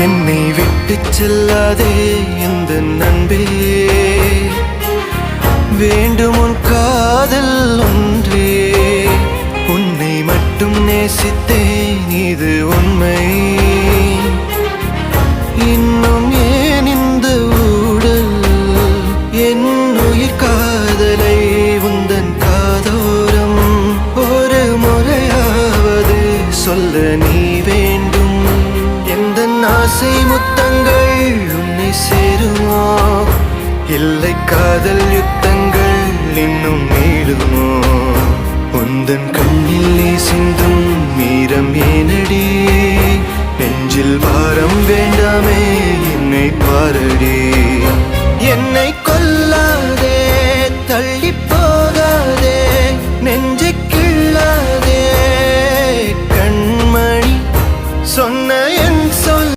என்னை விட்டு செல்லாதே எந்த நண்பே, வேண்டும் உன் காதல் ஒன்றே. உன்னை மட்டும் நேசித்தேன் இது உண்மை. இன்னும் ஏன் இந்த ஊடல் என் உயிர் காதலை உந்தன் காதோரம் ஒரு முறையாவது சொல்ல நீ வேண்டும். எந்த ஆசை முத்தங்கள் உன்னை சேருமோ, இல்லை காதல் யுத்தங்கள் இன்னும் நீளுமோ. உந்தன் கண்ணில் நீ சிந்தும் மீரம் ஏனடி, நெஞ்சில் பாரம் வேண்டாமே என்னை பாரடி. என்னை